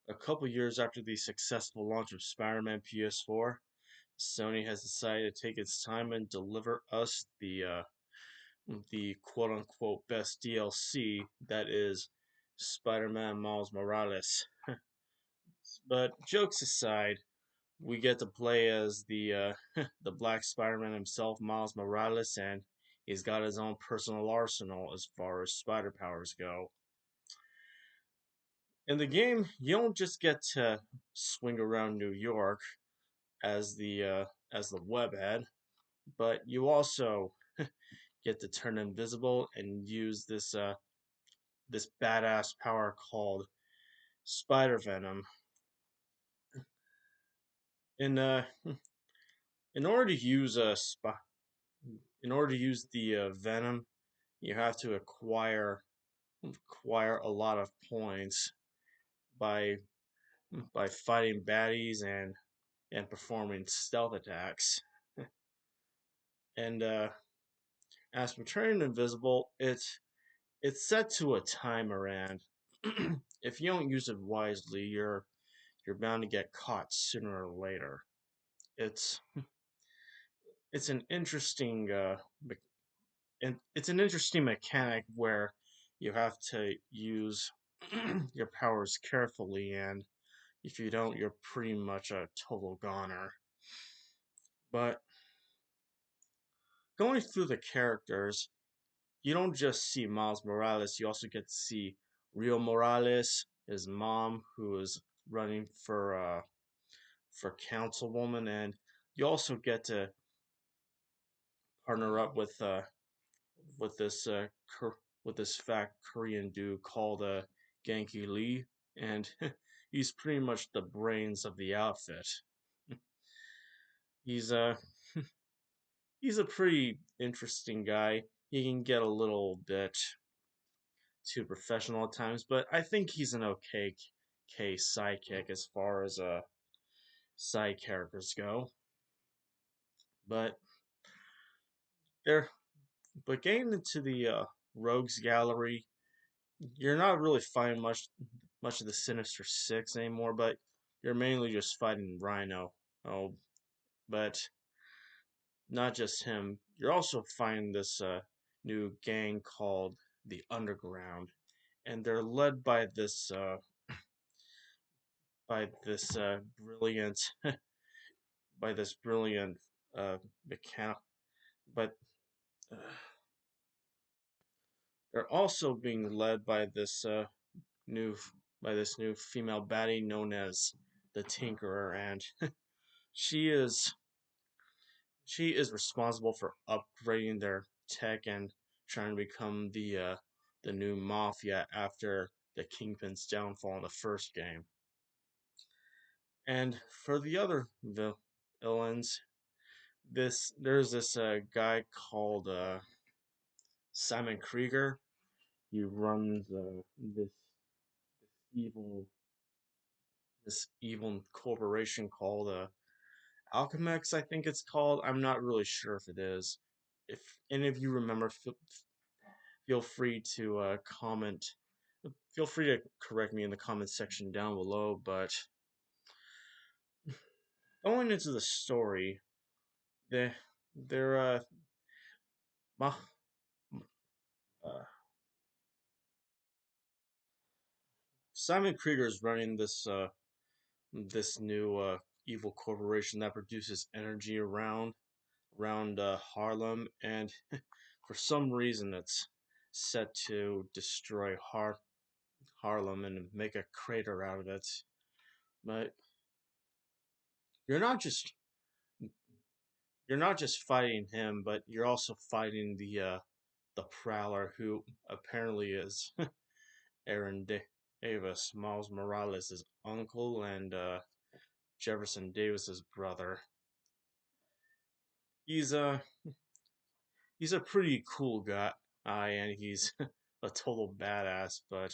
A couple years after the successful launch of Spider-Man PS4, Sony has decided to take its time and deliver us the quote-unquote best DLC, that is Spider-Man Miles Morales. But jokes aside, we get to play as the Black Spider-Man himself, Miles Morales, and he's got his own personal arsenal as far as spider powers go. In the game, you don't just get to swing around New York as the webhead, but you also get to turn invisible and use this badass power called Spider Venom. In in order to use in order to use the Venom, you have to acquire a lot of points by fighting baddies and performing stealth attacks. And as for turning invisible, it's set to a timer, and if you don't use it wisely, you're bound to get caught sooner or later. It's it's an interesting and it's an interesting mechanic where you have to use your powers carefully, and if you don't, you're pretty much a total goner. But going through the characters, you don't just see Miles Morales, you also get to see Rio Morales, his mom, who is running for councilwoman, and you also get to partner up with this with this fat Korean dude called Genki Lee, and he's pretty much the brains of the outfit. He's he's a pretty interesting guy. He can get a little bit too professional at times, but I think he's an okay sidekick as far as side characters go. But they're but getting into the rogues gallery, you're not really fighting much of the Sinister Six anymore, but you're mainly just fighting Rhino. Oh, but not just him. You're also fighting this new gang called the Underground, and they're led by this brilliant by this brilliant mechanic. But uh, they're also being led new by this new female baddie known as the Tinkerer, and she is she is responsible for upgrading their tech and trying to become the new mafia after the Kingpin's downfall in the first game. And for the other villains, there's this guy called Simon Krieger. He runs evil this evil corporation called Alchemex, I think it's called. I'm not really sure if it is. If any of you remember, feel free to comment. Feel free to correct me in the comment section down below. But going into the story, they they're Ma- uh Simon Krieger is running this new evil corporation that produces energy around Harlem, and for some reason it's set to destroy Harlem and make a crater out of it. But you're not just you're not just fighting him, but you're also fighting the Prowler, who apparently is Aaron Davis, Miles Morales' uncle, and Jefferson Davis's brother. He's a he's a pretty cool guy, and he's a total badass, but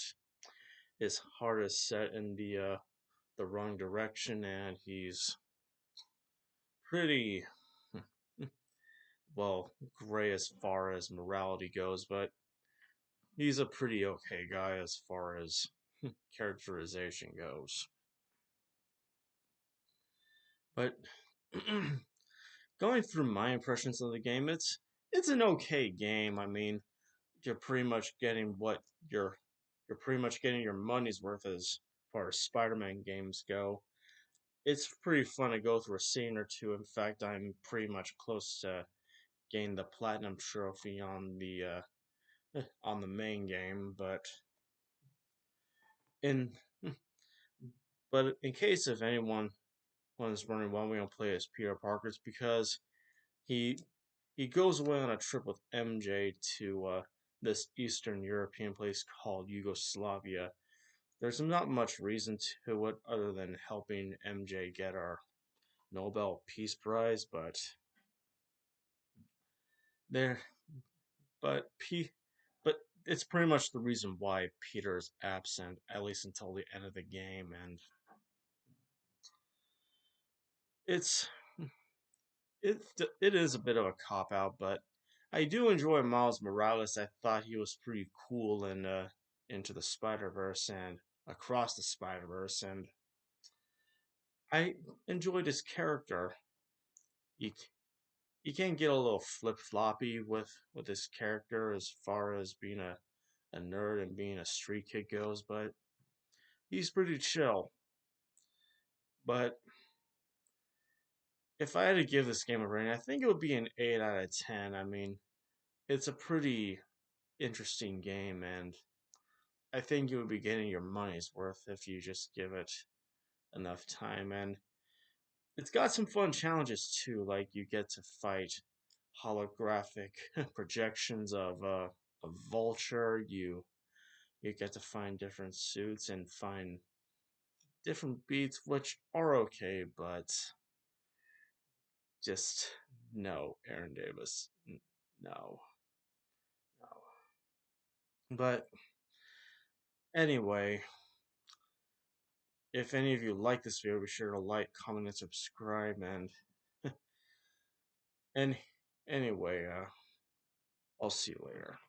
his heart is set in the wrong direction, and he's pretty well gray as far as morality goes, but he's a pretty okay guy as far as characterization goes. But going through my impressions of the game, it's an okay game. I mean, you're pretty much getting what you're pretty much getting your money's worth as far as Spider-Man games go. It's pretty fun to go through a scene or two. In fact, I'm pretty much close to getting the platinum trophy on the main game, in but in case if anyone was wondering why we don't play as Peter Parker, it's because he he goes away on a trip with MJ to this Eastern European place called Yugoslavia. There's not much reason to it other than helping MJ get our Nobel Peace Prize, there, but P, but it's pretty much the reason why Peter is absent, at least until the end of the game, and it's it it is a bit of a cop out, but I do enjoy Miles Morales. I thought he was pretty cool in Into the Spider Verse and Across the Spider Verse, and I enjoyed his character. You you can get a little flip floppy with his character as far as being a nerd and being a street kid goes, but he's pretty chill. But if I had to give this game a rating, I think it would be an 8 out of 10. I mean, it's a pretty interesting game, and I think you would be getting your money's worth if you just give it enough time. And it's got some fun challenges too, like you get to fight holographic projections of a vulture. You get to find different suits and find different beats, which are okay, but just no, Aaron Davis, no, no. But anyway, if any of you like this video, be sure to like, comment, and subscribe. And anyway, I'll see you later.